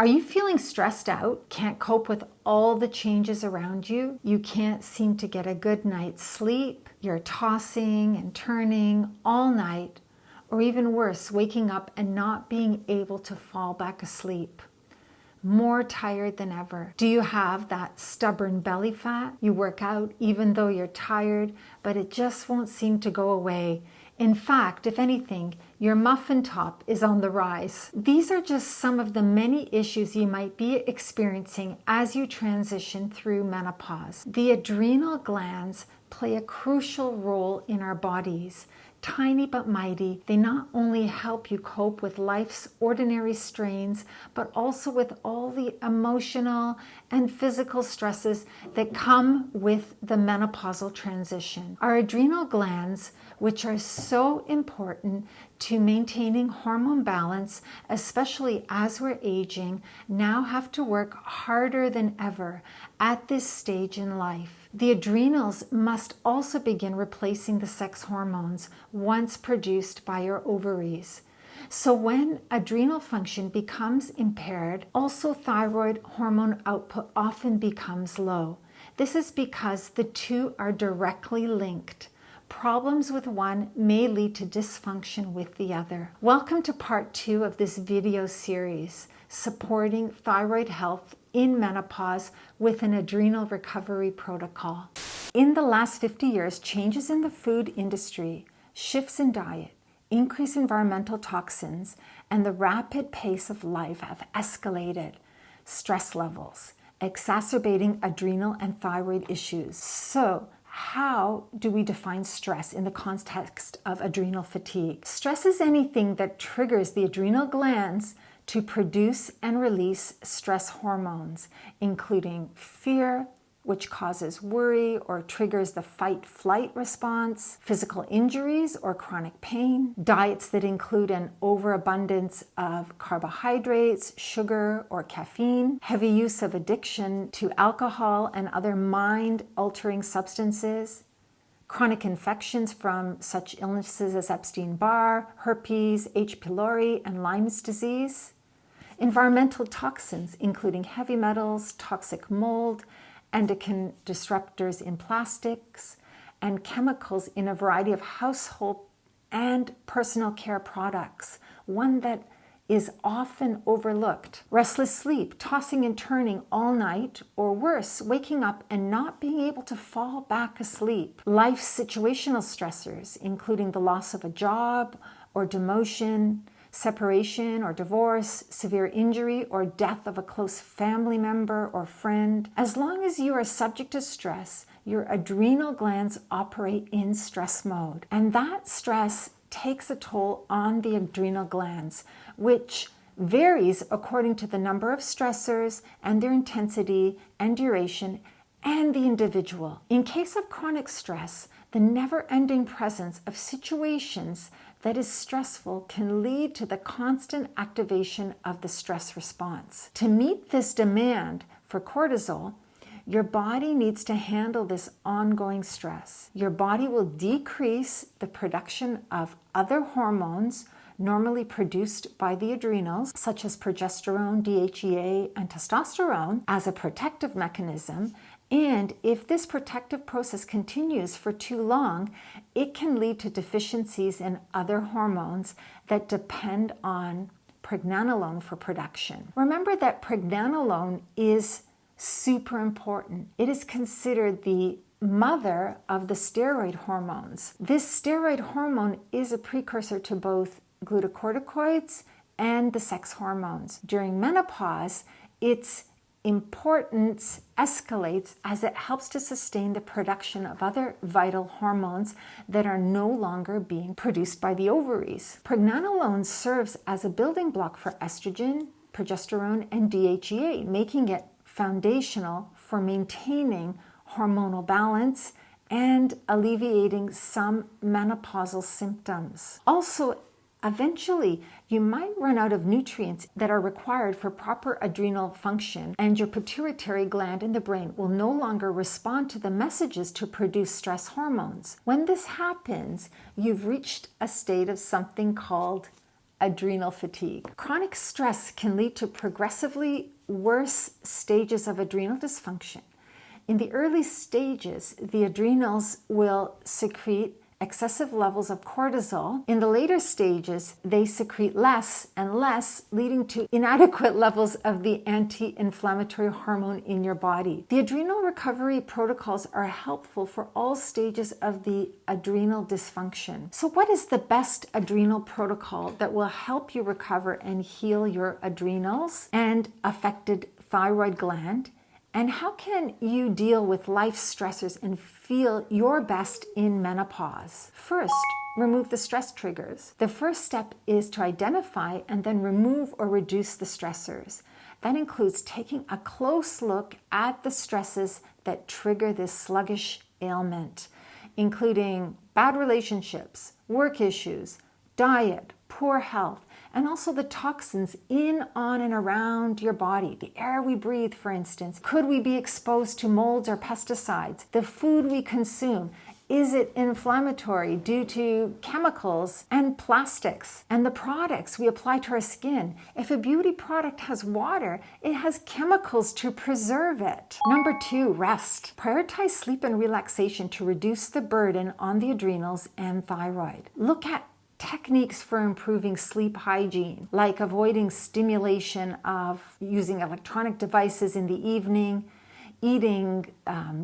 Are you feeling stressed out? Can't cope with all the changes around you? You can't seem to get a good night's sleep? You're tossing and turning all night, or even worse, waking up and not being able to fall back asleep. More tired than ever. Do you have that stubborn belly fat? You work out even though you're tired, but it just won't seem to go away. In fact, if anything, your muffin top is on the rise. These are just some of the many issues you might be experiencing as you transition through menopause. The adrenal glands play a crucial role in our bodies. Tiny but mighty, they not only help you cope with life's ordinary strains, but also with all the emotional and physical stresses that come with the menopausal transition. Our adrenal glands, which are so important to maintaining hormone balance, especially as we're aging, now have to work harder than ever at this stage in life. The adrenals must also begin replacing the sex hormones once produced by your ovaries. So when adrenal function becomes impaired, also thyroid hormone output often becomes low. This is because the two are directly linked. Problems with one may lead to dysfunction with the other. Welcome to part 2 of this video series, Supporting Thyroid Health in Menopause with an Adrenal Recovery Protocol. In the last 50 years, changes in the food industry, shifts in diet, increased environmental toxins, and the rapid pace of life have escalated stress levels, exacerbating adrenal and thyroid issues. So, how do we define stress in the context of adrenal fatigue? Stress is anything that triggers the adrenal glands to produce and release stress hormones, including fear, which causes worry or triggers the fight-flight response, physical injuries or chronic pain, diets that include an overabundance of carbohydrates, sugar, or caffeine, heavy use of addiction to alcohol and other mind-altering substances, chronic infections from such illnesses as Epstein-Barr, herpes, H. pylori, and Lyme's disease, environmental toxins including heavy metals, toxic mold, endocrine disruptors in plastics, and chemicals in a variety of household and personal care products. One that is often overlooked. Restless sleep, tossing and turning all night, or worse, waking up and not being able to fall back asleep. Life situational stressors, including the loss of a job or demotion, separation or divorce, severe injury or death of a close family member or friend. As long as you are subject to stress, your adrenal glands operate in stress mode. And that stress takes a toll on the adrenal glands, which varies according to the number of stressors and their intensity and duration and the individual. In case of chronic stress, the never-ending presence of situations that is stressful can lead to the constant activation of the stress response. To meet this demand for cortisol, your body needs to handle this ongoing stress. Your body will decrease the production of other hormones normally produced by the adrenals, such as progesterone, DHEA, and testosterone, as a protective mechanism. And if this protective process continues for too long, it can lead to deficiencies in other hormones that depend on pregnenolone for production. Remember that pregnenolone is super important. It is considered the mother of the steroid hormones. This steroid hormone is a precursor to both glucocorticoids and the sex hormones. During menopause, its importance escalates as it helps to sustain the production of other vital hormones that are no longer being produced by the ovaries. Pregnenolone serves as a building block for estrogen, progesterone, and DHEA, making it foundational for maintaining hormonal balance and alleviating some menopausal symptoms. Also, eventually, you might run out of nutrients that are required for proper adrenal function, and your pituitary gland in the brain will no longer respond to the messages to produce stress hormones. When this happens, you've reached a state of something called adrenal fatigue. Chronic stress can lead to progressively worse stages of adrenal dysfunction. In the early stages, the adrenals will secrete excessive levels of cortisol. In the later stages, they secrete less and less, leading to inadequate levels of the anti-inflammatory hormone in your body. The adrenal recovery protocols are helpful for all stages of the adrenal dysfunction. So what is the best adrenal protocol that will help you recover and heal your adrenals and affected thyroid gland? And how can you deal with life stressors and feel your best in menopause? First, remove the stress triggers. The first step is to identify and then remove or reduce the stressors. That includes taking a close look at the stresses that trigger this sluggish ailment, including bad relationships, work issues, diet, poor health, and also the toxins in, on, and around your body. The air we breathe, for instance. Could we be exposed to molds or pesticides? The food we consume, is it inflammatory due to chemicals and plastics? And the products we apply to our skin. If a beauty product has water, it has chemicals to preserve it. Number 2, rest. Prioritize sleep and relaxation to reduce the burden on the adrenals and thyroid. Look at techniques for improving sleep hygiene, like avoiding stimulation of using electronic devices in the evening, eating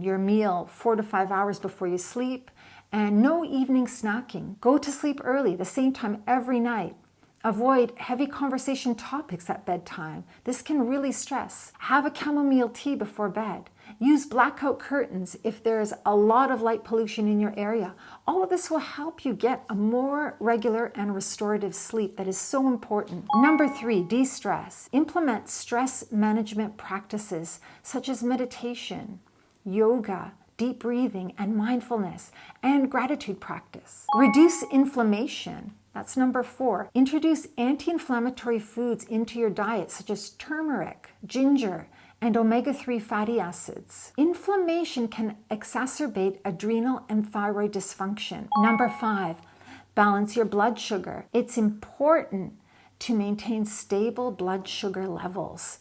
your meal 4 to 5 hours before you sleep, and no evening snacking. Go to sleep early, the same time every night. Avoid heavy conversation topics at bedtime. This can really stress. Have a chamomile tea before bed. Use blackout curtains if there's a lot of light pollution in your area. All of this will help you get a more regular and restorative sleep that is so important. Number 3, de-stress. Implement stress management practices such as meditation, yoga, deep breathing, and mindfulness, and gratitude practice. Reduce inflammation. That's number 4. Introduce anti-inflammatory foods into your diet, such as turmeric, ginger, and omega-3 fatty acids. Inflammation can exacerbate adrenal and thyroid dysfunction. Number 5, balance your blood sugar. It's important to maintain stable blood sugar levels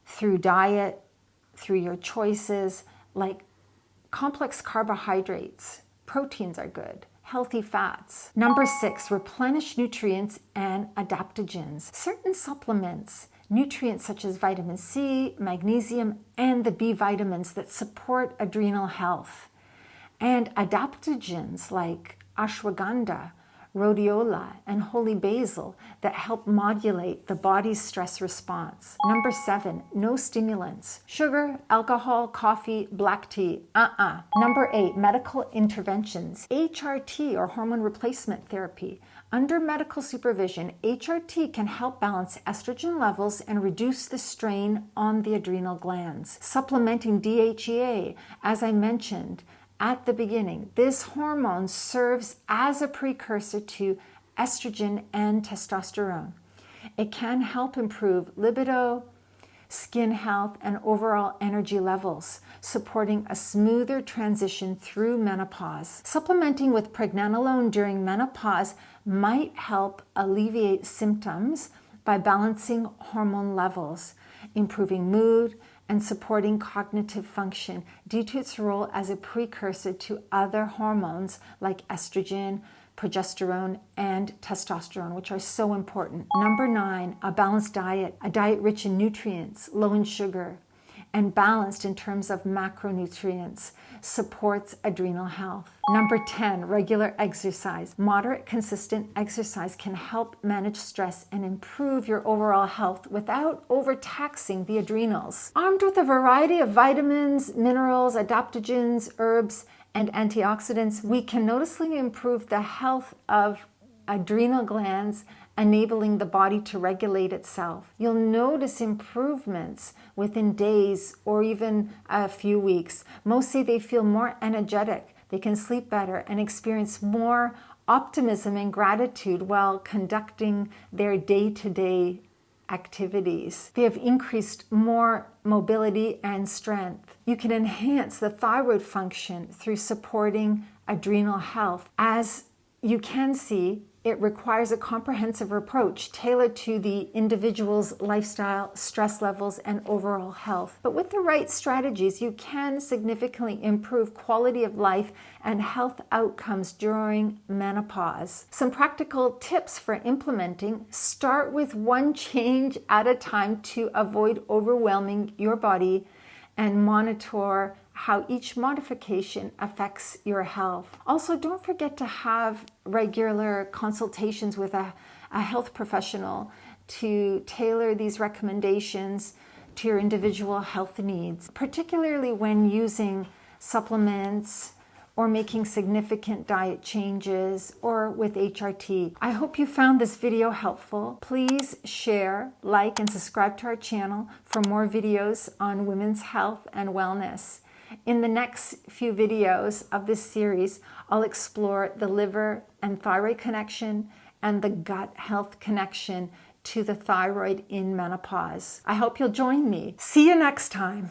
through diet, through your choices, like complex carbohydrates. Proteins are good. Healthy fats. Number 6, replenish nutrients and adaptogens. Certain supplements, nutrients such as vitamin C, magnesium, and the B vitamins that support adrenal health. And adaptogens like ashwagandha, rhodiola, and holy basil that help modulate the body's stress response. Number 7, no stimulants. Sugar, alcohol, coffee, black tea, Number 8, medical interventions. HRT, or hormone replacement therapy. Under medical supervision, HRT can help balance estrogen levels and reduce the strain on the adrenal glands. Supplementing DHEA, as I mentioned at the beginning, this hormone serves as a precursor to estrogen and testosterone. It can help improve libido, skin health, and overall energy levels, supporting a smoother transition through menopause. Supplementing with pregnenolone during menopause might help alleviate symptoms by balancing hormone levels, improving mood, and supporting cognitive function due to its role as a precursor to other hormones like estrogen, progesterone, and testosterone, which are so important. Number 9, a balanced diet, a diet rich in nutrients, low in sugar, and balanced in terms of macronutrients, supports adrenal health. Number 10, regular exercise. Moderate, consistent exercise can help manage stress and improve your overall health without overtaxing the adrenals. Armed with a variety of vitamins, minerals, adaptogens, herbs, and antioxidants, we can noticeably improve the health of adrenal glands, enabling the body to regulate itself. You'll notice improvements within days or even a few weeks. Most say they feel more energetic, they can sleep better, and experience more optimism and gratitude while conducting their day-to-day activities. They have increased more mobility and strength. You can enhance the thyroid function through supporting adrenal health. As you can see, It requires a comprehensive approach tailored to the individual's lifestyle, stress levels, and overall health. But with the right strategies, you can significantly improve quality of life and health outcomes during menopause. Some practical tips for implementing: start with one change at a time to avoid overwhelming your body, and monitor how each modification affects your health. Also, don't forget to have regular consultations with a health professional to tailor these recommendations to your individual health needs, particularly when using supplements or making significant diet changes or with HRT. I hope you found this video helpful. Please share, like, and subscribe to our channel for more videos on women's health and wellness. In the next few videos of this series, I'll explore the liver and thyroid connection and the gut health connection to the thyroid in menopause. I hope you'll join me. See you next time.